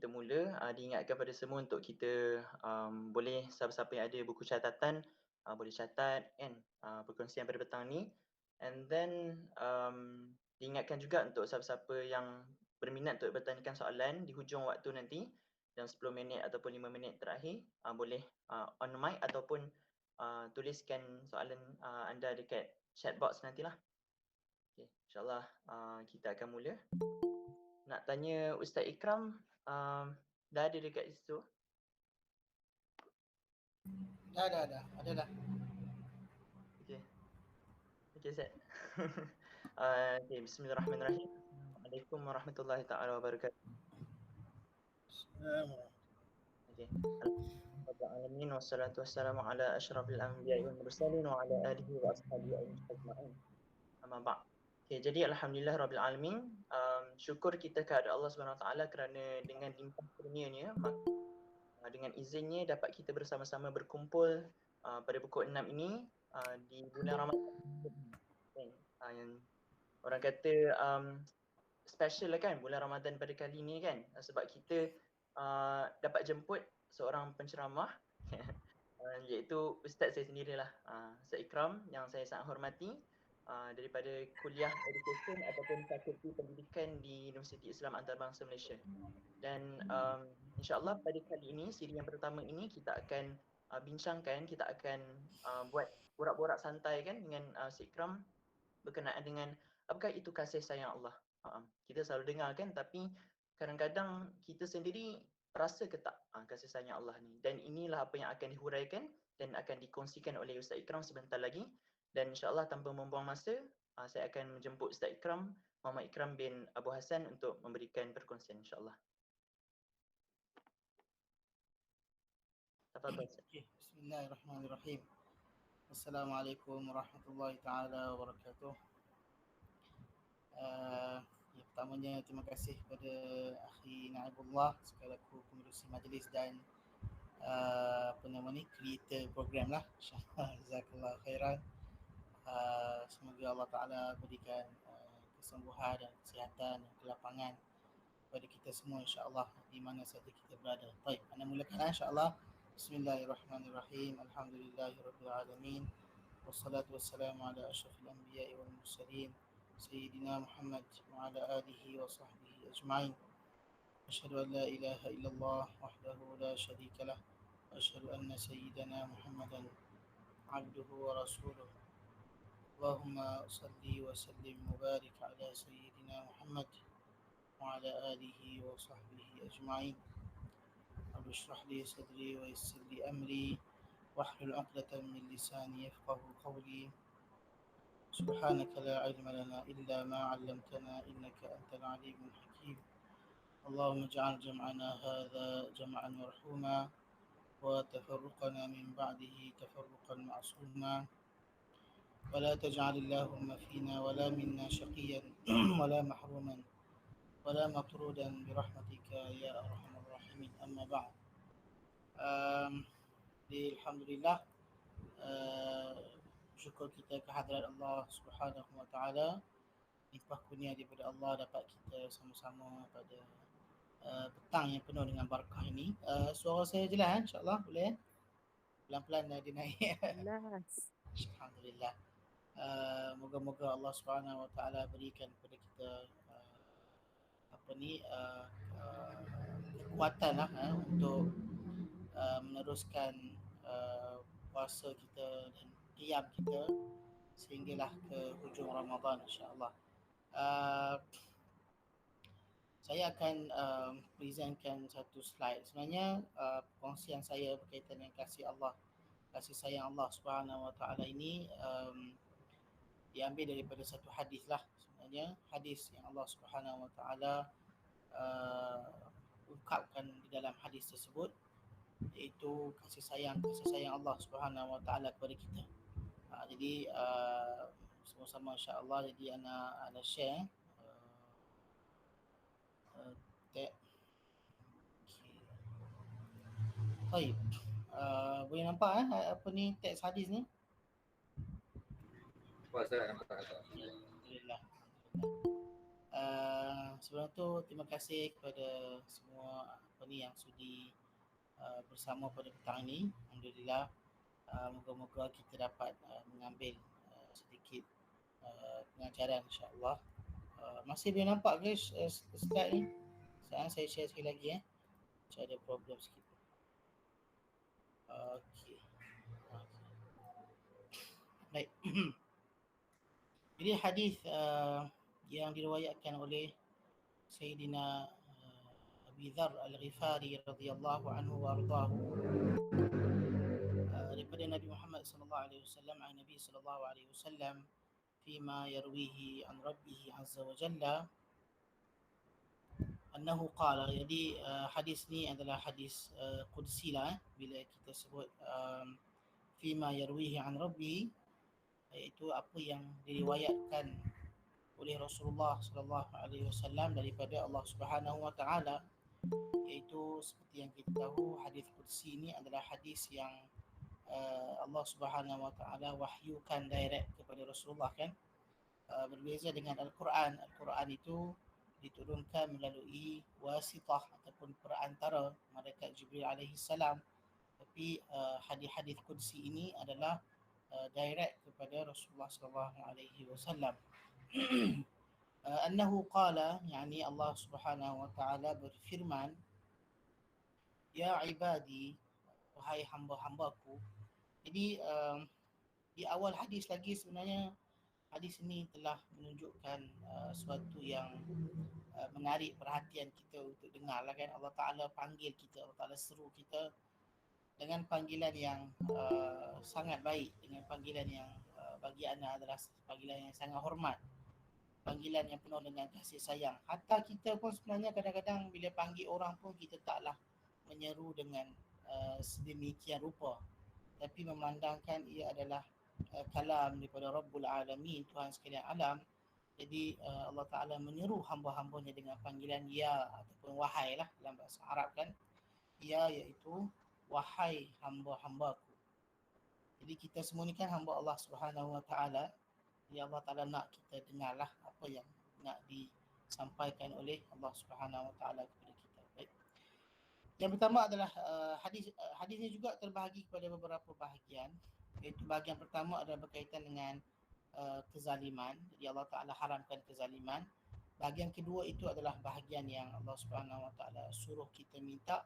kita mula, diingatkan pada semua untuk kita boleh siapa-siapa yang ada buku catatan boleh catat kan perkongsian pada petang ni. And then diingatkan juga untuk siapa-siapa yang berminat untuk bertanyakan soalan di hujung waktu nanti dalam 10 minit ataupun 5 minit terakhir, boleh on mic ataupun tuliskan soalan anda dekat chat box nantilah. Okay, InsyaAllah kita akan mula. Nak tanya Ustaz Ikram, dah ada dekat situ? Dah. Ada dah. Okay. Okay, Ustaz. Okay, bismillahirrahmanirrahim. Assalamualaikum warahmatullahi ta'ala wabarakatuh. Okay. Alhamdulillah, wassalatu wassalamu ala asyrafil anbiya'i wal mursalin wa ala alihi wa ashabihi ajma'in. Amma ba'd. Okay, jadi Alhamdulillah Rabbil Alamin, syukur kita kepada Allah SWT kerana dengan limpah kurnia-Nya, dengan izinnya dapat kita bersama-sama berkumpul pada pukul 6 ini di bulan Ramadan. Yang orang kata special lah kan bulan Ramadan pada kali ni kan, sebab kita dapat jemput seorang penceramah iaitu Ustaz saya sendirilah, Ustaz Ikram yang saya sangat hormati, daripada kuliah education ataupun fakulti pendidikan di Universiti Islam Antarabangsa Malaysia. Dan insyaAllah pada kali ini, siri yang pertama ini kita akan bincangkan, kita akan buat borak-borak santai kan dengan Ustaz Ikram berkenaan dengan apakah itu kasih sayang Allah. Kita selalu dengar kan, tapi kadang-kadang kita sendiri rasa ke tak kasih sayang Allah ni. Dan inilah apa yang akan dihuraikan dan akan dikongsikan oleh Ustaz Ikram sebentar lagi. Dan insyaAllah tanpa membuang masa, saya akan menjemput Ustaz Ikram, Muhammad Ikram bin Abu Hassan untuk memberikan perkongsian insyaAllah. Tafadhal Ustaz. Bismillahirrahmanirrahim. Assalamualaikum warahmatullahi taala wabarakatuh. Pertamanya terima kasih kepada Akhi Naibullah sekaliku pengerusi majlis dan creator program lah. InsyaAllah jazakallah khairan. Semoga Allah Ta'ala berikan kesembuhan dan kesihatan dan kelapangan kepada kita semua insyaAllah di mana saja kita berada. Baik, anda mulakan insyaAllah. Bismillahirrahmanirrahim. Alhamdulillahirabbil alamin. Wassalatu wassalamu ala asyrafil anbiya'i wal mursalin Sayyidina Muhammad wa ala alihi wa sahbihi ajma'in. Asyhadu an la ilaha illallah wahdahu la syarika lah wa asyhadu anna sayyidana Muhammadan abduhu wa rasuluh. Allahumma salli wa sallim mubarak ala sayyidina Muhammad wa ala alihi wa sahbihi ajma'in. Rabbi shrah li sadri wa yassir li amri wahlul 'uqdatam min lisani yafqahu qawli. Subhanaka la ilma lana illa ma 'allamtana innaka antal 'alimul hakim. Allahumma ij'al jam'ana hadha jam'an marhuma wa tafarruqana min ba'dihi tafarruqan ma'suma. Wa la taj'al Allahumma fina wa la minna shaqiyan wa la mahruman wa la matrudan bi rahmatika ya arhamar rahimin. Amma ba'd. Alhamdulillah, syukur kita kehadrat Allah Subhanahu wa taala, limpah kurnia daripada Allah dapat kita sama-sama pada petang yang penuh dengan barakah ini. Suara saya jelas insya-Allah, boleh? Pelan-pelan dia naik. Jelas. Alhamdulillah. Moga-moga Allah Subhanahu wa taala berikan kepada kita kekuatan lah untuk meneruskan puasa kita dan qiyam kita sehinggalah ke hujung Ramadan insya-Allah. Saya akan presentkan satu slide. Sebenarnya perkongsian saya berkaitan dengan kasih sayang Allah Subhanahu wa taala ini diambil daripada satu hadis lah. Sebenarnya hadis yang Allah Subhanahu wa taala ungkapkan di dalam hadis tersebut, iaitu kasih sayang Allah Subhanahu wa taala kepada kita. Jadi sama-sama insya-Allah, jadi ana share tab. Okey. Baik. Boleh nampak apa ni teks hadis ni? Puasa nampak. Alhamdulillah. Sebelum tu terima kasih kepada semua yang sudi bersama pada petang ini. Alhamdulillah, moga-moga kita dapat mengambil sedikit pengajaran, insya-Allah. Masih boleh nampak ke slide ni? Sekarang saya share sekali lagi macam ada problem sikit. Okey. Baik. Jadi hadis yang diriwayatkan oleh Sayyidina Abi Dzar Al-Ghifari radhiyallahu anhu wa ardhahu daripada Nabi Muhammad sallallahu alaihi wasallam, Nabi sallallahu alaihi wasallam fima yarwihi an rabbih azza wa jalla annahu qala. Jadi hadis ni adalah hadis qudsi lah bila kita sebut fima yarwihi an rabbih, iaitu apa yang diriwayatkan oleh Rasulullah sallallahu alaihi wasallam daripada Allah Subhanahu wa taala, iaitu seperti yang kita tahu hadis qudsi ini adalah hadis yang Allah Subhanahu wa taala wahyukan direct kepada Rasulullah kan. Berbeza dengan Al-Quran. Al-Quran itu diturunkan melalui wasitah ataupun perantara malaikat Jibril alaihi salam. Tapi hadis-hadis qudsi ini adalah direct kepada Rasulullah sallallahu alaihi wasallam. Annahu qala, yakni Allah Subhanahu wa taala berfirman, ya ibadi, wahai hamba-hambaku. Jadi di awal hadis lagi sebenarnya hadis ini telah menunjukkan sesuatu yang menarik perhatian kita untuk dengar lah kan. Allah Ta'ala panggil kita, Allah Ta'ala seru kita dengan panggilan yang sangat baik, dengan panggilan yang bagi anda adalah panggilan yang sangat hormat, panggilan yang penuh dengan kasih sayang. Hatta kita pun sebenarnya kadang-kadang bila panggil orang pun kita taklah menyeru dengan sedemikian rupa, tapi memandangkan ia adalah kalam daripada Rabbul Alamin, Tuhan sekalian alam. Jadi Allah Ta'ala menyeru hamba-hambanya dengan panggilan ya ataupun wahai lah dalam bahasa Arab kan. Ya iaitu wahai hamba-hambaku. Jadi kita semua ni kan hamba Allah Subhanahu wa taala. Jadi Allah Ta'ala nak kita dengarlah apa yang nak disampaikan oleh Allah Subhanahu wa taala kepada kita. Baik. Yang pertama adalah hadis ini juga terbahagi kepada beberapa bahagian. Iaitu bahagian pertama adalah berkaitan dengan kezaliman. Jadi Allah Ta'ala haramkan kezaliman. Bahagian kedua itu adalah bahagian yang Allah Subhanahu wa taala suruh kita minta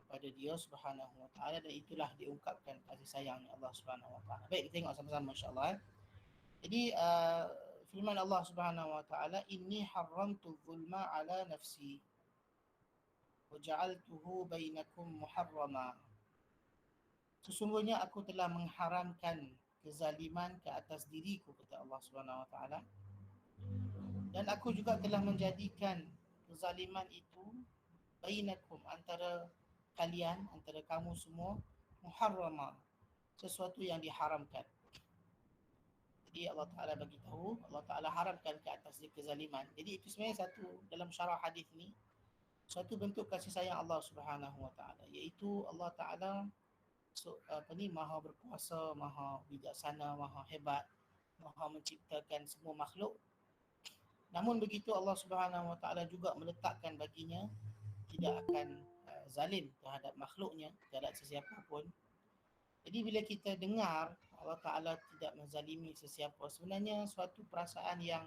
kepada Dia Subhanahu wa taala, dan itulah diungkapkan kasih sayangnya Allah Subhanahu wa taala. Baik, kita tengok sama-sama insya-Allah. Jadi firman Allah Subhanahu wa taala, inni haramtu zulma ala nafsi wa ja'altuhu bainakum muharrama. Sesungguhnya aku telah mengharamkan kezaliman ke atas diriku, kata Allah Subhanahu wa taala, dan aku juga telah menjadikan kezaliman itu bainakum, antara kalian, antara kamu semua, muharrama, sesuatu yang diharamkan. Jadi Allah Ta'ala bagi tahu, Allah Ta'ala haramkan ke atas dia kezaliman. Jadi itu sebenarnya satu dalam syarah hadis ni, suatu bentuk kasih sayang Allah Subhanahu wa taala, iaitu Allah Ta'ala maha berkuasa, maha bijaksana, maha hebat, maha menciptakan semua makhluk. Namun begitu Allah Subhanahu wa taala juga meletakkan baginya tidak akan zalim terhadap makhluknya, terhadap sesiapa pun. Jadi bila kita dengar Allah Ta'ala tidak menzalimi sesiapa, sebenarnya suatu perasaan yang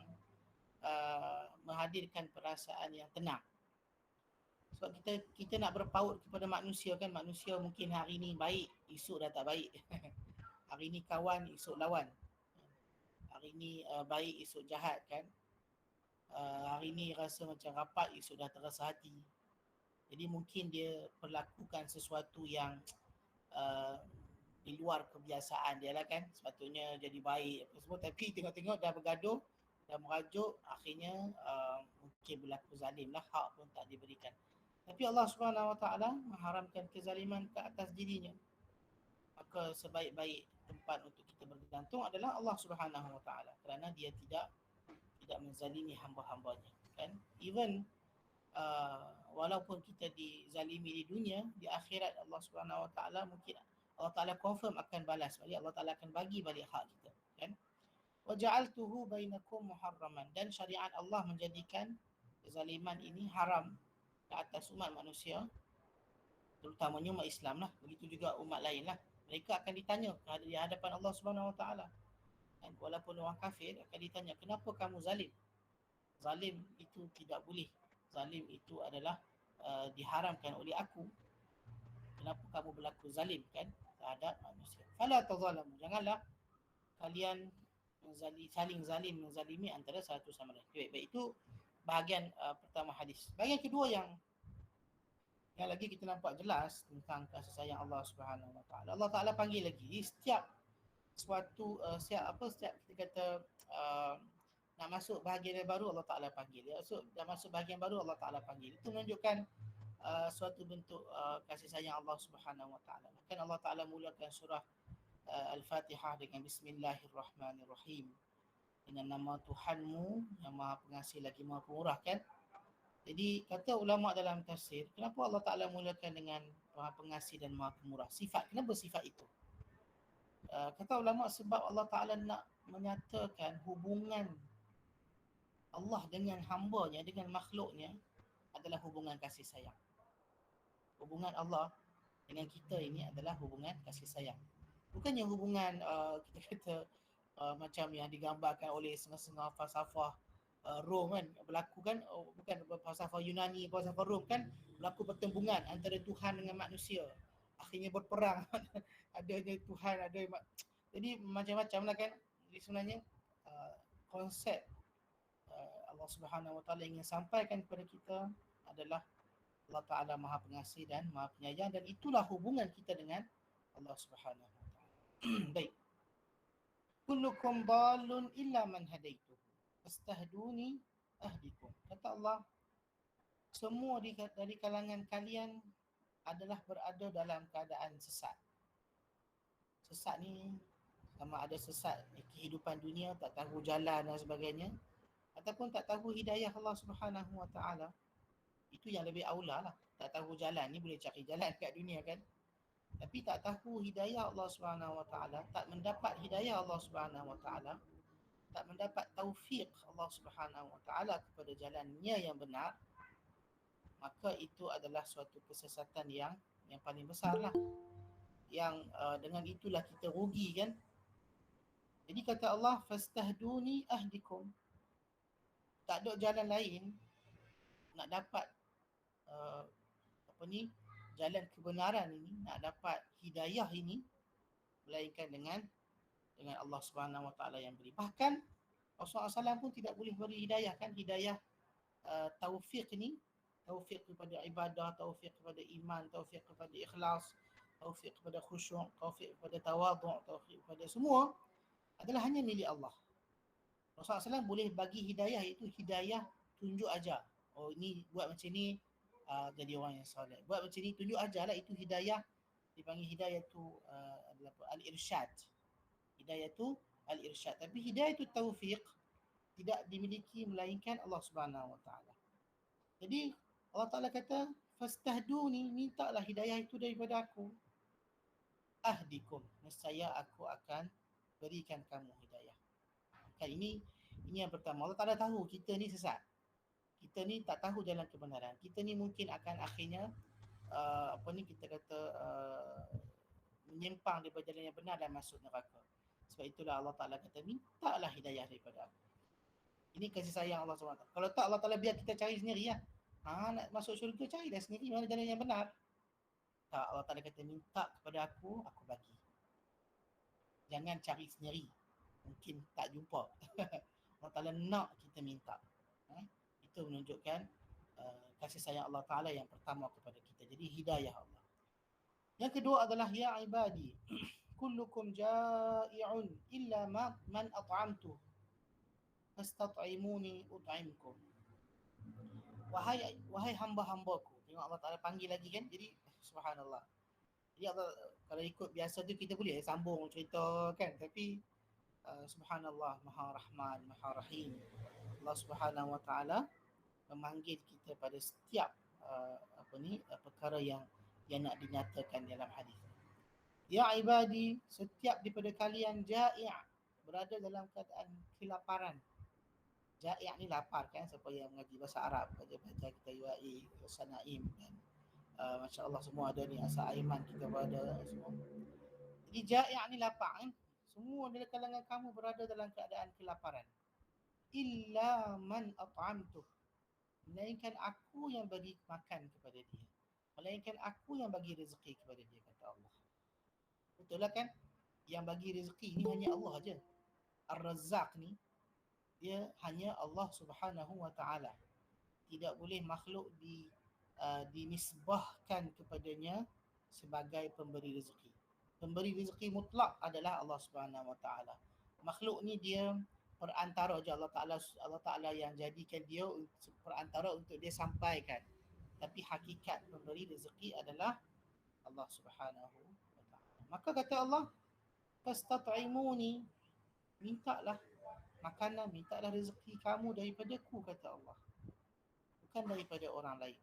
menghadirkan perasaan yang tenang. Sebab kita nak berpaut kepada manusia kan. Manusia mungkin hari ni baik, esok dah tak baik. Hari ni kawan, esok lawan. Hari ni baik, esok jahat kan. Hari ni rasa macam rapat, esok dah terasa hati. Jadi mungkin dia perlakukan sesuatu yang di luar kebiasaan dia lah kan. Sepatutnya jadi baik apa semua, tapi tengok-tengok dah bergaduh, dah merajuk, akhirnya mungkin berlaku zalim lah, hak pun tak diberikan. Tapi Allah Subhanahu wa taala mengharamkan kezaliman ke atas dirinya. Maka sebaik-baik tempat untuk kita bergantung adalah Allah Subhanahu wa taala, kerana dia tidak menzalimi hamba-hambanya kan. Even walaupun kita dizalimi di dunia, di akhirat Allah Subhanahu wa taala mungkin Allah Ta'ala confirm akan balas balik, Allah Ta'ala akan bagi balik hak kita kan. wa ja'altuhu bainakum muharraman, dan syariat Allah menjadikan kezaliman ini haram ke atas umat manusia, terutamanya umat Islam lah, begitu juga umat lain lah. Mereka akan ditanya di hadapan Allah Subhanahu Wa Taala, dan walaupun orang kafir akan ditanya, kenapa kamu zalim? Zalim itu tidak boleh. Zalim itu adalah diharamkan oleh aku. Kenapa kamu berlaku zalim kan terhadap manusia? Fala tazalamu, janganlah kalian saling zalim menzalimi antara satu sama lain. Baik, itu bahagian pertama hadis. Bahagian kedua yang lagi kita nampak jelas tentang kasih sayang Allah Subhanahu Wa Taala. Allah Taala panggil lagi setiap suatu setiap kita kata nak masuk bahagian yang baru, Allah Taala panggil. Nak masuk bahagian baru, Allah Taala panggil. Itu menunjukkan suatu bentuk kasih sayang Allah Subhanahu Wa Taala. Kan Allah Taala mulakan surah Al-Fatihah dengan Bismillahirrahmanirrahim, dengan nama Tuhanmu yang Maha Pengasih lagi Maha Pemurah kan. Jadi kata ulama dalam tafsir, kenapa Allah Ta'ala mulakan dengan Maha Pengasih dan Maha Pemurah? Sifat, kenapa sifat itu? Kata ulama sebab Allah Ta'ala nak menyatakan hubungan Allah dengan hambanya, dengan makhluknya adalah hubungan kasih sayang. Hubungan Allah dengan kita ini adalah hubungan kasih sayang. Bukannya hubungan kita kata macam yang digambarkan oleh setengah-setengah falsafah Rom kan, berlaku kan, bukan falsafah Yunani, falsafah Rom kan, berlaku pertembungan antara Tuhan dengan manusia, akhirnya berperang. Adanya Tuhan, jadi macam-macam lah kan. Jadi sebenarnya konsep Allah Subhanahu Wa Taala ingin sampaikan kepada kita adalah Allah Ta'ala Maha Pengasih dan Maha Penyayang, dan itulah hubungan kita dengan Allah Subhanahu Wa Taala. Baik. Kullukum dhalun illa man hadaituhu fastahduni ahdikum. Kata Allah, semua dari kalangan kalian adalah berada dalam keadaan sesat. Sesat ni sama ada sesat di kehidupan dunia, tak tahu jalan dan sebagainya, ataupun tak tahu hidayah Allah Subhanahu Wa Taala. Itu yang lebih aula lah. Tak tahu jalan ni boleh cari jalan kat dunia kan, tapi tak tahu hidayah Allah Subhanahu Wa Taala, tak mendapat hidayah Allah Subhanahu Wa Taala, tak mendapat taufik Allah Subhanahu Wa Taala kepada jalannya yang benar, maka itu adalah suatu kesesatan yang paling besar lah. Yang dengan itulah kita rugi kan. Jadi kata Allah, fastahduni ahdikum. Tak ada jalan lain nak dapat jalan kebenaran ini, nak dapat hidayah ini, melainkan dengan Allah Subhanahu Wa Taala yang beri. Bahkan Rasulullah SAW pun tidak boleh beri hidayah kan, hidayah taufik ni, taufik kepada ibadah, taufik kepada iman, taufik kepada ikhlas, taufik kepada khusyuk, taufik kepada tawadhu', taufik kepada semua adalah hanya milik Allah. Rasulullah SAW boleh bagi hidayah, iaitu hidayah tunjuk ajar. Oh ini buat macam ni jadi orang yang soleh. Buat macam ni tunjuk ajar lah, itu hidayah. Dipanggil hidayah tu adalah al-irsyad. Hidayah tu al-irsyad. Tapi hidayah tu taufiq tidak dimiliki melainkan Allah Subhanahu Wa Taala. Jadi Allah Taala kata, fastahduni, mintalah hidayah itu daripada aku. Ahdikum, nescaya aku akan berikan kamu hidayah. Kan ini yang pertama. Allah Taala tahu kita ni sesat. Kita ni tak tahu jalan kebenaran. Kita ni mungkin akan akhirnya kita kata menyimpang daripada jalan yang benar dan masuk neraka. Sebab itulah Allah Ta'ala kata, mintalah hidayah daripada aku. Ini kasih sayang Allah SWT. Kalau tak, Allah Ta'ala biar kita cari sendiri lah. Nak masuk syurga, carilah sendiri mana jalan yang benar. Tak, Allah Ta'ala kata, minta kepada aku bagi. Jangan cari sendiri. Mungkin tak jumpa. Allah Ta'ala nak kita minta. Itu menunjukkan kasih sayang Allah Ta'ala yang pertama kepada kita. Jadi hidayah Allah. Yang kedua adalah, ya ibadi, kullukum ja'i'un illa man at'amtu fastat'imuni ut'imkum. Wahai hamba-hambaku. Tengok Allah Ta'ala panggil lagi kan. Jadi subhanallah. Jadi Allah, kalau ikut biasa tu kita boleh sambung cerita kan. Tapi subhanallah, Maha Rahman, Maha Rahim. Allah Subhanahu Wa Ta'ala memanggil kita pada setiap perkara yang nak dinyatakan dalam hadis. Ya ibadi, setiap daripada kalian ja'i', berada dalam keadaan kelaparan. Ja'i' ni lapar kan, siapa yang mengaji bahasa Arab, baca kita UAE, Ustaz Naim dan Masya Allah semua ada ni, Asal Aiman kita berada semua. Jadi ja'i' ni lapar kan. Semua dari kalangan kamu berada dalam keadaan kelaparan. Illa man at'amtuh, melainkan aku yang bagi makan kepada dia, melainkan aku yang bagi rezeki kepada dia, kata Allah. Betul lah kan? Yang bagi rezeki ni hanya Allah aja. Ar-Razzaq ni dia hanya Allah Subhanahu wa taala. Tidak boleh makhluk dinisbahkan kepadanya sebagai pemberi rezeki. Pemberi rezeki mutlak adalah Allah Subhanahu wa taala. Makhluk ni dia perantara je, Allah Taala yang jadikan dia perantara untuk dia sampaikan. Tapi hakikat pemberi rezeki adalah Allah Subhanahu wa taala. Maka kata Allah, fastat'imuni, mintalah makanan, mintalah rezeki kamu daripadaku, kata Allah, bukan daripada orang lain.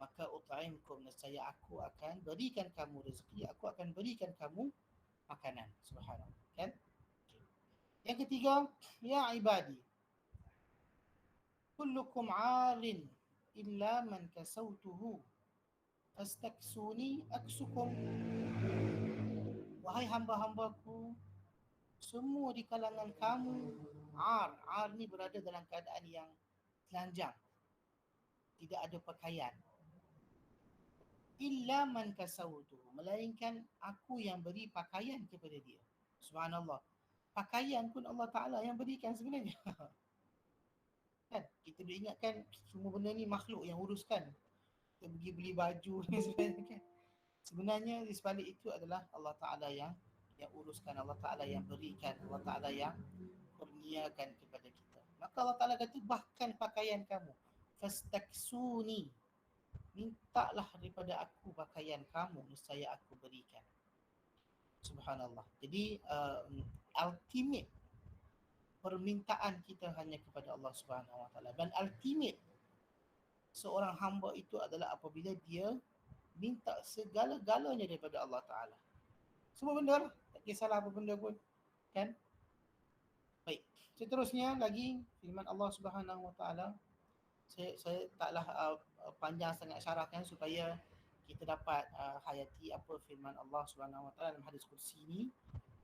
Maka ut'imkum, nescaya aku akan berikan kamu rezeki, aku akan berikan kamu makanan. Subhanallah, kan? Yang ketiga, ya ibadi, kullukum 'arin illa man kasautuhu fastaksuni aksukum. Wahai hamba-hambaku, semua di kalangan kamu ar ni berada dalam keadaan yang telanjang, tidak ada pakaian. Illa man kasautuhu, melainkan aku yang beri pakaian kepada dia. Subhanallah, pakaian pun Allah Ta'ala yang berikan sebenarnya. Kan? Kita dah ingatkan semua benda ni makhluk yang uruskan. Kita pergi beli baju ni sebenarnya kan. Sebenarnya di sebalik itu adalah Allah Ta'ala yang uruskan, Allah Ta'ala yang berikan, Allah Ta'ala yang kurniakan kepada kita. Maka Allah Ta'ala kata, bahkan pakaian kamu, fastaksuni, mintalah daripada aku pakaian kamu, nescaya aku berikan. Subhanallah. Jadi ultimate permintaan kita hanya kepada Allah Subhanahu wa taala, dan ultimate seorang hamba itu adalah apabila dia minta segala-galanya daripada Allah Ta'ala. Semua benda lah, tak kisahlah apa benda pun, kan? Baik, seterusnya lagi firman Allah Subhanahu wa taala. Saya taklah panjang sangat syarahkan supaya kita dapat hayati apa firman Allah Subhanahu wa taala dalam hadis kursi ni,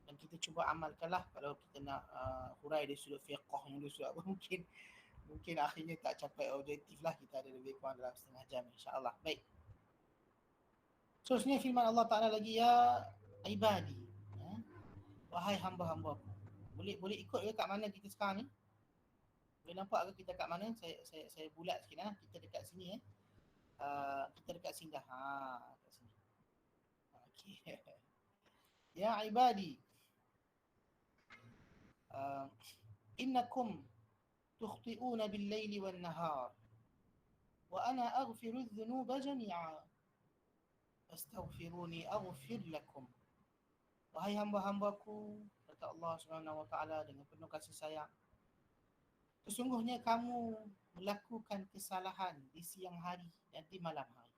dan kita cuba amalkanlah. Kalau kita nak hurai dari sudut fiqh yang dari sudut apa, mungkin akhirnya tak capai objektif lah, kita ada lebih kurang dalam setengah jam, insya-Allah. Baik. Seterusnya firman Allah Ta'ala lagi, ya ibadi, wahai hamba-hambaku. Boleh ikut ke kat mana kita sekarang ni? Boleh nampak ke kita kat mana? Saya bulat sikit lah. Kita dekat sini kita dekat sini dah. Dekat sini. Okey. Ya ibadi, innakum tukhti'una bil-laili wan-nahar wa ana aghfiru adh-dhunuba jami'a astaghfiruni aghfir lakum. Wahai hamba-hambaku, kata Allah Subhanahu wa taala dengan penuh kasih sayang, sesungguhnya kamu melakukan kesalahan di siang hari dan di malam hari.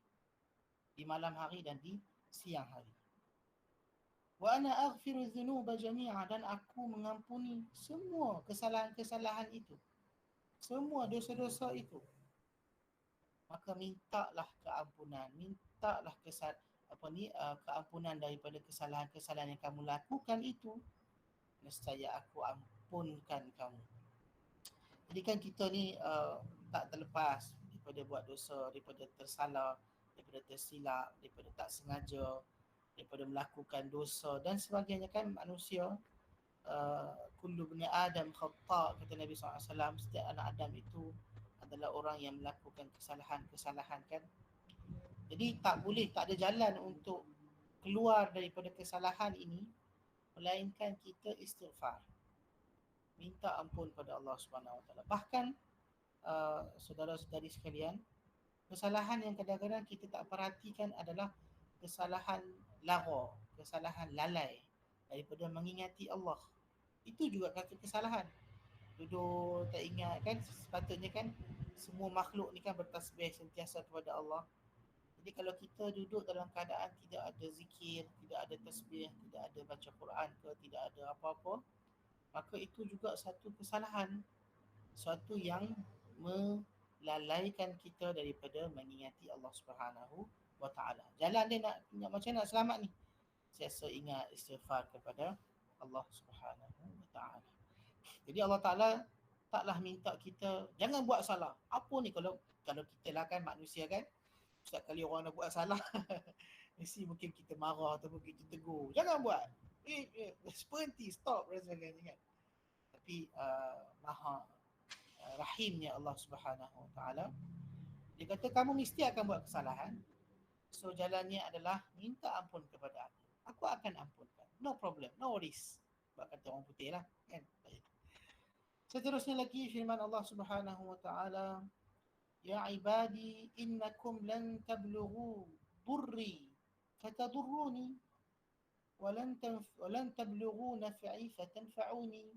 Di malam hari dan di siang hari. Wa ana aghfiru adh-dhunuba jami'a, dan aku mengampuni semua kesalahan-kesalahan itu, semua dosa-dosa itu. Maka mintalah keampunan, mintalah keampunan daripada kesalahan-kesalahan yang kamu lakukan itu, nescaya aku ampunkan kamu. Jadi kan kita ni tak terlepas daripada buat dosa, daripada tersalah, daripada tersilap, daripada tak sengaja, daripada melakukan dosa dan sebagainya, kan. Manusia, kullu bani Adam khata', kata Nabi SAW, setiap anak Adam itu adalah orang yang melakukan kesalahan-kesalahan, kan. Jadi tak ada jalan untuk keluar daripada kesalahan ini melainkan kita istighfar, minta ampun pada Allah Subhanahu wa taala. Bahkan saudara-saudari sekalian, kesalahan yang kadang-kadang kita tak perhatikan adalah kesalahan lara, kesalahan lalai daripada mengingati Allah. Itu juga kata kesalahan. Duduk tak ingat, kan. Sepatutnya kan semua makhluk ni kan bertasbih sentiasa kepada Allah. Jadi kalau kita duduk dalam keadaan tidak ada zikir, tidak ada tasbih, tidak ada baca Quran ke, tidak ada apa-apa, maka itu juga satu kesalahan, suatu yang melalaikan kita daripada mengingati Allah Subhanahu wa taala. Jalan dia nak macam nak selamat ni. Sentiasa ingat istighfar kepada Allah Subhanahu wa taala. Jadi Allah Taala taklah minta kita jangan buat salah. Apa ni kalau kita lah kan manusia kan, setiap kali orang nak buat salah mesti mungkin kita marah ataupun kita tegur. Jangan buat. Berhenti, stop dan sebagainya kan. Tapi maha rahimnya Allah Subhanahu wa taala. Dia kata kamu mesti akan buat kesalahan. So jalannya adalah minta ampun kepada aku. Aku akan ampunkan. No problem, no worries. Sebab kata orang putih lah kan. Seterusnya lagi firman Allah Subhanahu wa taala, ya ibadi innakum lan tablughu durri fatadurruni walan tablughu naf'i fatanfa'uni.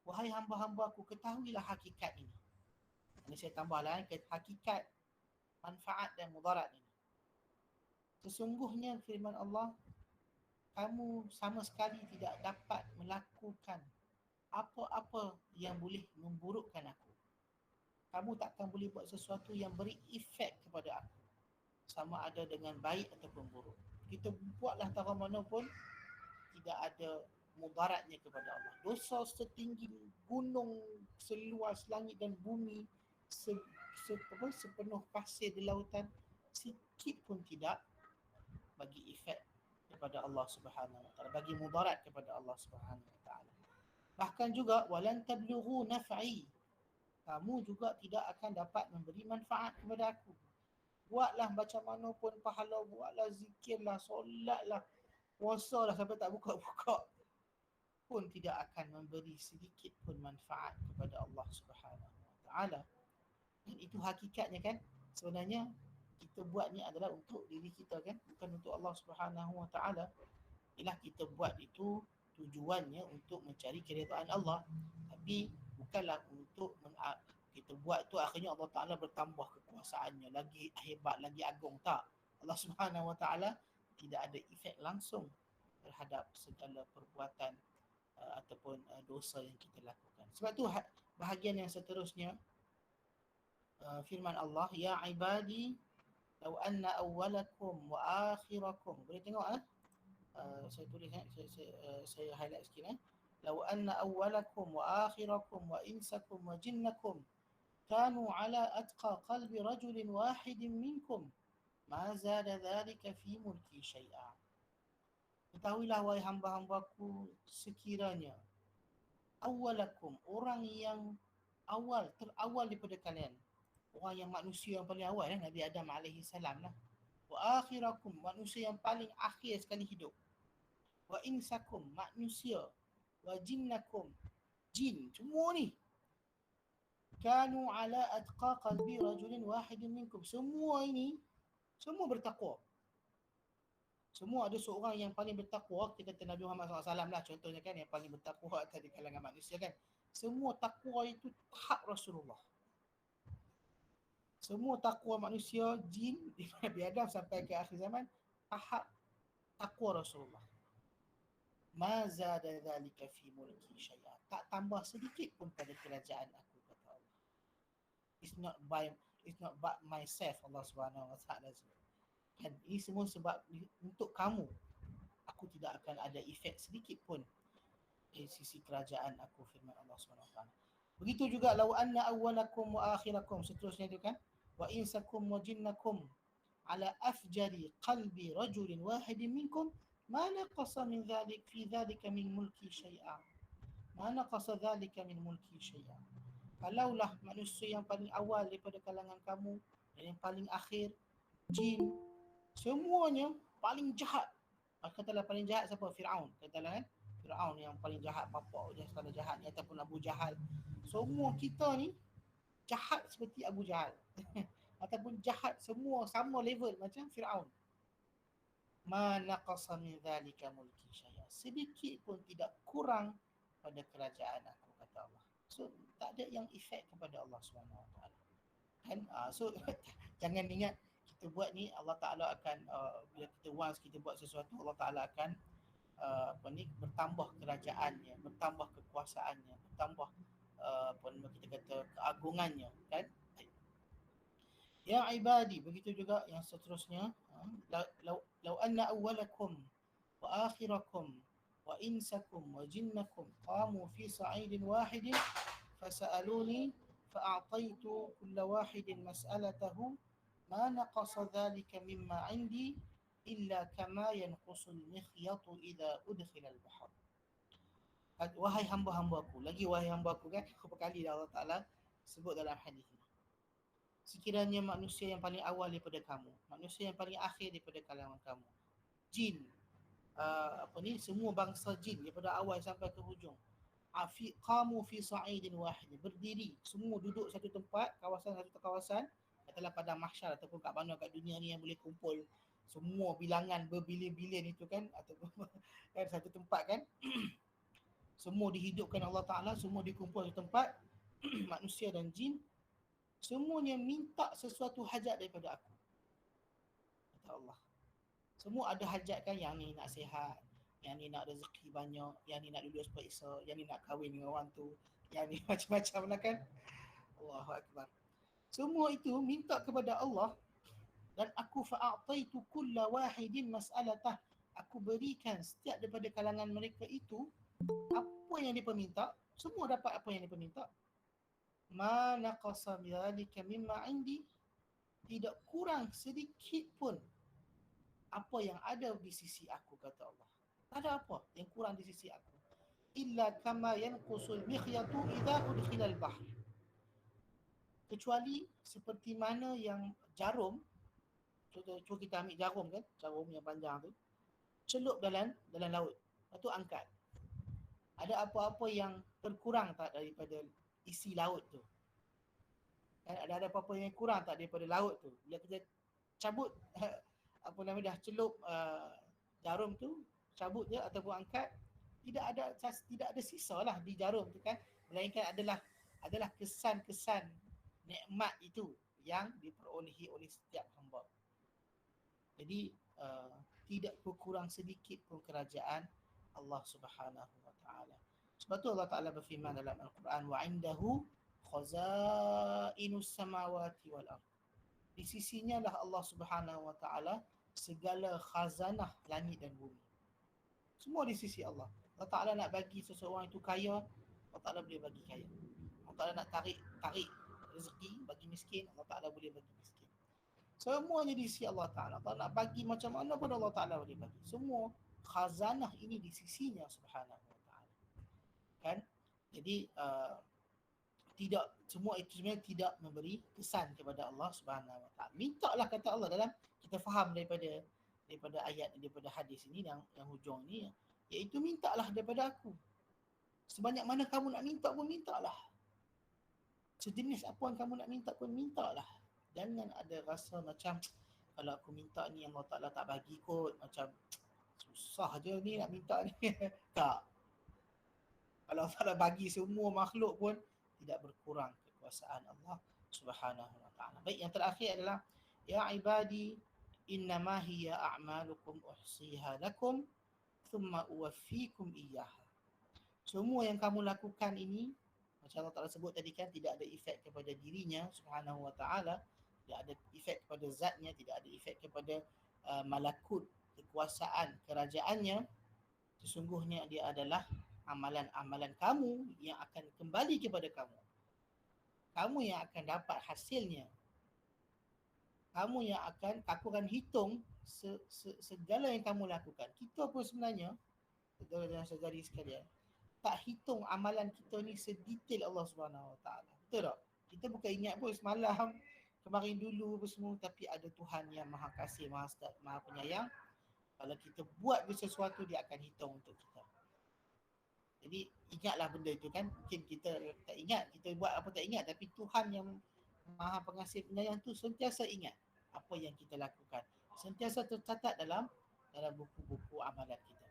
Wahai hamba-hambaku, ketahuilah hakikat ini. Ini saya tambahlah hakikat manfaat dan mudarat ini. Sesungguhnya firman Allah, kamu sama sekali tidak dapat melakukan apa-apa yang boleh memburukkan aku. Kamu takkan boleh buat sesuatu yang beri efek kepada aku, sama ada dengan baik ataupun buruk. Kita buatlah tara mana pun, tidak ada mudaratnya kepada Allah. Dosa setinggi gunung, seluas langit dan bumi, sepenuh pasir di lautan, sikit pun tidak bagi efek kepada Allah Subhanahu wa taala, bagi mudarat kepada Allah Subhanahu wa taala. Bahkan juga walan tablughu naf'i, kamu juga tidak akan dapat memberi manfaat kepada aku. Buatlah macam mana pun pahala, buatlah zikirlah, solatlah, puasalah sampai tak buka-buka, pun tidak akan memberi sedikit pun manfaat kepada Allah Subhanahu wa taala. Dan itu hakikatnya kan. Sebenarnya kita buat ni adalah untuk diri kita kan, bukan untuk Allah Subhanahu wa taala. Ialah kita buat itu tujuannya untuk mencari keridaan Allah, tapi bukanlah untuk kita buat tu akhirnya Allah Taala bertambah kekuasaannya, lagi hebat, lagi agung. Tak. Allah Subhanahu wa taala tidak ada efek langsung terhadap segala perbuatan ataupun dosa yang kita lakukan. Sebab tu bahagian yang seterusnya firman Allah, ya ibadi law anna awwalakum wa akhirakum. Boleh tengok saya tulis saya highlight sikit law anna awwalakum wa akhirakum wa insakum wa jinnakum kanu ala atqa qalbi rajulin wahidin minkum ma zada dhalika fi mulki syai'a. Ketahuilah wahai hamba-hambaku, sekiranya awalakum, orang yang terawal daripada kalian, orang yang manusia yang paling awal Nabi Adam alaihi salam lah. Wa akhirakum, manusia yang paling akhir sekali hidup. Wa insakum, manusia. Wa jinnakum, jin, semua ni. Kanu ala atqa qalbi rajulin wahidin minkum. Semua ini, semua bertakwa. Semua ada seorang yang paling bertakwa. Kita kata Nabi Muhammad SAW lah contohnya kan, yang paling bertakwa di kalangan manusia kan. Semua takwa itu hak Rasulullah. Semua takwa manusia, jin, Nabi Adam sampai ke akhir zaman, tahap takwa Rasulullah. Ma zada dhalika fi mulki syai'a. Tak tambah sedikit pun pada kerajaan aku, kata Allah. It's not by myself, Allah Subhanahu wa taala. Dan ini semua sebab untuk kamu, aku tidak akan ada efek sedikit pun dari sisi kerajaan aku, firman Allah SWT. Begitu juga law anna awwalakum wa akhirakum, seterusnya itu kan, wa insakum wa jinnakum ala afjari qalbi rajulin wahidin minkum ma naqasa min dhalik fi dhalika min mulki syai'a. Ma naqasa dhalika min mulki syai'a. Kalaulah manusia yang paling awal daripada kalangan kamu dan yang paling akhir, jin, semuanya paling jahat. Katalah paling jahat siapa? Fir'aun. Katalah kan, Fir'aun yang paling jahat, bapak dia sekali jahat ni, ataupun Abu Jahal. Semua kita ni jahat seperti Abu Jahal. Ataupun jahat semua sama level macam Fir'aun. Ma naqasa min dhalika mulki syai'a. Sedikit pun tidak kurang pada kerajaan aku, kata Allah. So tak ada yang efek kepada Allah SWT. Kan? So jangan ingat kita kita buat ni, Allah Ta'ala akan bila kita once kita buat sesuatu, Allah Ta'ala akan bertambah kerajaannya, bertambah kekuasaannya, bertambah kita kata keagungannya, kan? Ya ibadi, begitu juga yang seterusnya. Lau anna awwalakum wa akhirakum wa insakum wa jinnakum qamu fi sa'idin wahidin fasa'aluni fa'a'taitu kulla wahidin mas'alatahu ma naqasa dhalika mimma 'indi illa kama yanqusul mikhyatu idza udkhila al-bahr. Wahai hamba-hambaku, lagi wahai hamba-aku, kan berapa kali Allah Ta'ala sebut dalam hadis ini. Sekiranya manusia yang paling awal daripada kamu, manusia yang paling akhir daripada kalangan kamu, jin, semua bangsa jin daripada awal sampai ke hujung, qamu fi sa'idin wahid, berdiri, semua duduk satu tempat, satu kawasan, katalah pada mahsyar ataupun kat mana kat dunia ni yang boleh kumpul semua bilangan berbilion-bilion itu, kan, ataupun kan satu tempat, kan. Semua dihidupkan Allah Ta'ala, semua dikumpul satu tempat, manusia dan jin, semuanya minta sesuatu hajat daripada aku, kata Allah. Semua ada hajat, kan. Yang ni nak sihat, yang ni nak rezeki banyak, yang ni nak lulus periksa, yang ni nak kahwin dengan orang tu, yang ni macam-macam lah, kan. Allahu Akbar. Semua itu minta kepada Allah, dan aku fa'a'taitu kulla wahidin mas'alatah, aku berikan setiap daripada kalangan mereka itu apa yang dia minta, semua dapat apa yang dia minta. Ma naqasa bidzalika mimma 'indi, tidak kurang sedikit pun apa yang ada di sisi aku, kata Allah. Tak ada apa yang kurang di sisi aku. Illa kama yanqusul mikhyatu idza udkhila al-bahr, kecuali seperti mana yang jarum, cuba kita ambil jarum, kan, jarum yang panjang tu, celup dalam laut, lepas tu angkat. Ada apa-apa yang terkurang tak daripada isi laut tu? Ada apa-apa yang kurang tak daripada laut tu? Bila kita cabut dah celup jarum tu, cabut je ataupun angkat, tidak ada sisa lah di jarum tu, kan, melainkan adalah kesan-kesan nikmat itu yang diperolehi oleh setiap hamba. Jadi tidak berkurang sedikit pun kerajaan Allah Subhanahu wa Ta'ala. Sebab tu Allah Ta'ala berfirman dalam Al-Quran, wa indahu khazainus samawati wal ardh, di sisinya lah Allah Subhanahu wa Ta'ala segala khazanah langit dan bumi. Semua di sisi Allah. Allah Ta'ala nak bagi seseorang itu kaya, Allah Ta'ala boleh bagi kaya. Allah Ta'ala nak tarik rezeki, bagi miskin, Allah Ta'ala boleh bagi miskin. Semuanya di sisi Allah Ta'ala. Allah nak bagi macam mana pun Allah Ta'ala boleh bagi. Semua khazanah ini di sisinya Subhanahu wa Ta'ala, kan. Jadi tidak, semua itu sebenarnya tidak memberi kesan kepada Allah Subhanahu wa Ta'ala. Mintalah, kata Allah, dalam kita faham daripada ayat, daripada hadis ini yang hujung ini, iaitu mintalah daripada aku. Sebanyak mana kamu nak minta pun mintalah. Sejenis apa yang kamu nak minta pun mintalah. Jangan ada rasa macam kalau aku minta ni Allah Ta'ala tak bagi kot, macam susah je ni nak minta ni. Tak. Kalau Allah Ta'ala bagi semua makhluk pun tidak berkurang kekuasaan Allah Subhanahu wa Ta'ala. Baik, yang terakhir adalah ya ibadi innama hiya a'malukum uhsiha lakum thumma uwaffikum iyyaha. Semua yang kamu lakukan ini, macam Allah Ta'ala sebut tadi, kan, tidak ada efek kepada dirinya Subhanahu wa Ta'ala, tidak ada efek kepada zatnya, tidak ada efek kepada malakut, kekuasaan, kerajaannya. Sesungguhnya dia adalah amalan-amalan kamu yang akan kembali kepada kamu. Kamu yang akan dapat hasilnya. Aku akan hitung segala yang kamu lakukan. Kita pun sebenarnya, saudara dan saudari sekalian, tak hitung amalan kita ni sedetail Allah Subhanahu wa Ta'ala. Betul tak? Kita bukan ingat pun semalam, kemarin dulu apa semua, tapi ada Tuhan yang Maha Kasih, Maha Penyayang. Kalau kita buat sesuatu, dia akan hitung untuk kita. Jadi ingatlah benda itu, kan. Mungkin kita tak ingat, kita buat apa tak ingat, tapi Tuhan yang Maha Pengasih Penyayang tu sentiasa ingat apa yang kita lakukan. Sentiasa tercatat dalam buku-buku amalan kita.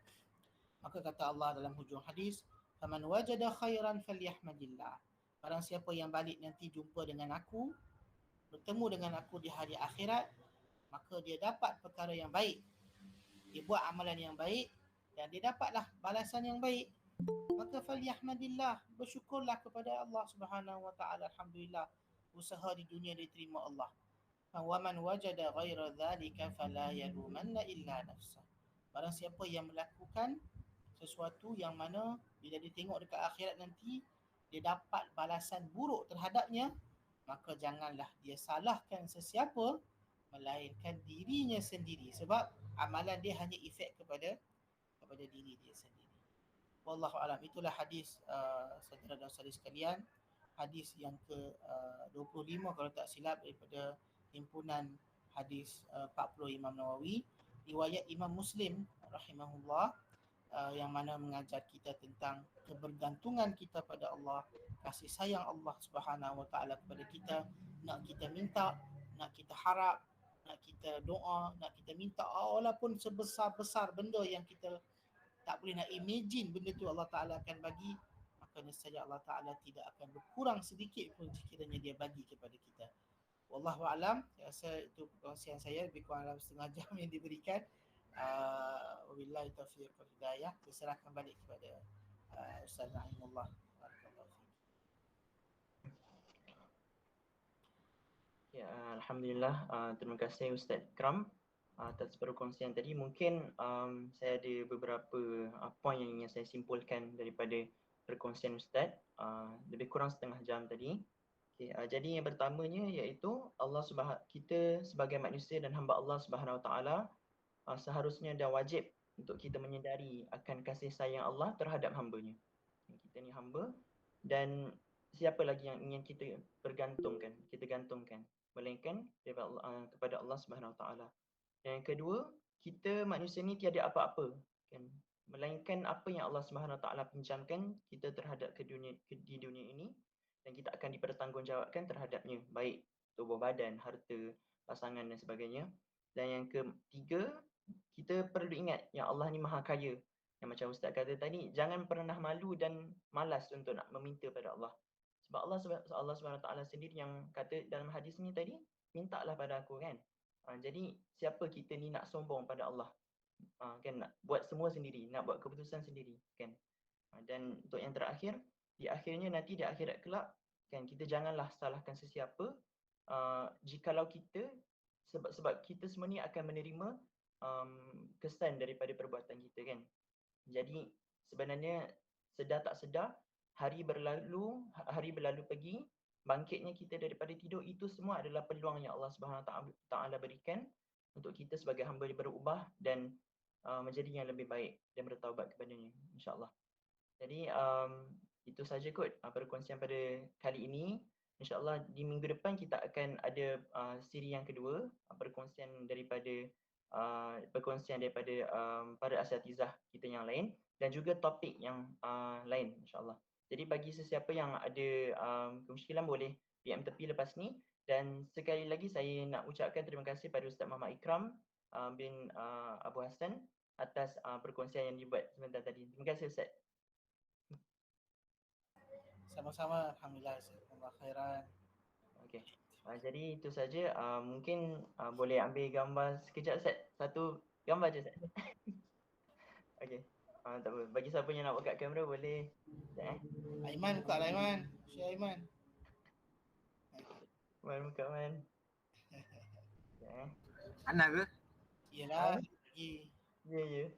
Maka kata Allah dalam hujung hadis, faman wajada khairan falyahmadillah. Barang siapa yang balik nanti jumpa dengan aku, bertemu dengan aku di hari akhirat, maka dia dapat perkara yang baik. Dia buat amalan yang baik dan dia dapatlah balasan yang baik. Maka falyahmadillah, bersyukurlah kepada Allah Subhanahu wa taala. Alhamdulillah, usaha di dunia diterima Allah. Wa man wajada ghaira dhalika fala yalumanna illa nafsah. Barang siapa yang melakukan sesuatu yang mana bila dia tengok dekat akhirat nanti dia dapat balasan buruk terhadapnya, maka janganlah dia salahkan sesiapa melainkan dirinya sendiri, sebab amalan dia hanya efek kepada diri dia sendiri. Wallahu alam. Itulah hadis saudara dan saudari sekalian, hadis yang ke 25 kalau tak silap daripada himpunan hadis 40 Imam Nawawi, riwayat Imam Muslim rahimahullah, yang mana mengajar kita tentang kebergantungan kita pada Allah, kasih sayang Allah Subhanahu wa taala kepada kita, nak kita minta, nak kita harap, nak kita doa, nak kita minta, walaupun sebesar-besar benda yang kita tak boleh nak imagine benda tu Allah Ta'ala akan bagi, maka nescaya Allah Ta'ala tidak akan berkurang sedikit pun sekiranya dia bagi kepada kita. Wallahu a'lam. Saya rasa itu perkongsian saya, lebih kurang dalam setengah jam yang diberikan. Wabillahi taufiq wal hidayah. Diserahkan balik kepada Ustaz Naimullah. Barakallahu fiik. Ya, alhamdulillah. Terima kasih Ustaz Ikram atas perkongsian tadi. Mungkin saya ada beberapa poin yang ingin saya simpulkan daripada perkongsian Ustaz. Lebih kurang setengah jam tadi. Okay, jadi yang pertamanya iaitu kita sebagai manusia dan hamba Allah Subhanahu Wa Taala seharusnya dan wajib untuk kita menyedari akan kasih sayang Allah terhadap hamba-Nya. Kita ni hamba dan siapa lagi yang ingin kita gantungkan melainkan kepada Allah Subhanahu Wa Taala. Yang kedua, kita manusia ni tiada apa-apa kan, melainkan apa yang Allah Subhanahu Wa Taala pinjamkan kita terhadap di dunia ini, dan kita akan dipertanggungjawabkan terhadapnya, baik tubuh badan, harta, pasangan dan sebagainya. Dan yang ketiga, kita perlu ingat yang Allah ni Maha Kaya. Yang macam Ustaz kata tadi, jangan pernah malu dan malas untuk nak meminta pada Allah. Sebab Allah Subhanahu Wa Taala sendiri yang kata dalam hadis ni tadi, mintalah pada aku kan. Jadi siapa kita ni nak sombong pada Allah, kan, nak buat semua sendiri, nak buat keputusan sendiri kan. Dan untuk yang terakhir, di akhirnya nanti di akhirat kelak kan, kita janganlah salahkan sesiapa jikalau kita sebab kita semua ni akan menerima kesan daripada perbuatan kita kan. Jadi sebenarnya sedar tak sedar, hari berlalu pergi, bangkitnya kita daripada tidur, itu semua adalah peluang yang Allah Subhanahu Taala berikan untuk kita sebagai hamba berubah dan menjadi yang lebih baik dan bertaubat kepadanya, insya-Allah. Jadi itu saja kot perkongsian pada kali ini. InsyaAllah di minggu depan kita akan ada siri yang kedua, perkongsian daripada para asatizah kita yang lain, dan juga topik yang lain, insyaAllah. Jadi bagi sesiapa yang ada kemusykilan boleh PM tepi lepas ni. Dan sekali lagi saya nak ucapkan terima kasih pada Ustaz Muhammad Ikram bin Abu Hassan atas perkongsian yang dibuat sebentar tadi. Terima kasih Ustaz. Sama-sama, alhamdulillah, jazakumullah khairan. Okey. Jadi itu saja. Mungkin boleh ambil gambar sekejap Ustaz. Satu gambar je Ustaz. Okey. Tak apa. Bagi siapa yang nak buka kamera boleh. Aiman buka lah Aiman. Share Aiman. Man buka man. Anak ke? Iyalah, lagi. Ya.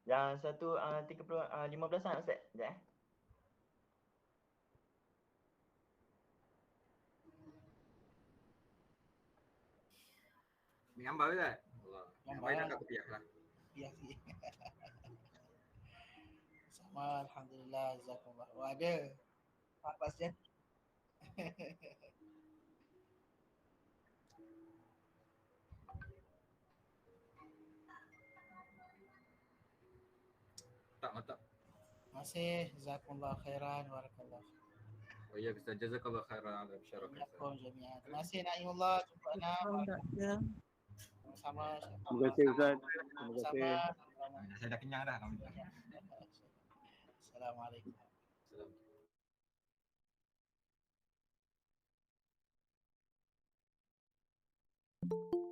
Yang satu 15 saat Ustaz. Sekejap Ni gambar ke tak? Allah. Gambar dah kat tepi lah. Ya. Sama, alhamdulillah, jazakumullah. Oh, ada. Pak Pasien. Mantap. Terima kasih, jazakumullah khairan, barakallah. Oh ya, bisa jazakallah khairan ala syaraf. Terima kasih Naimullah, jumpa sama. Terima kasih Ustaz. Terima kasih. Saya dah kenyang dah, alhamdulillah. Assalamualaikum. Assalamualaikum.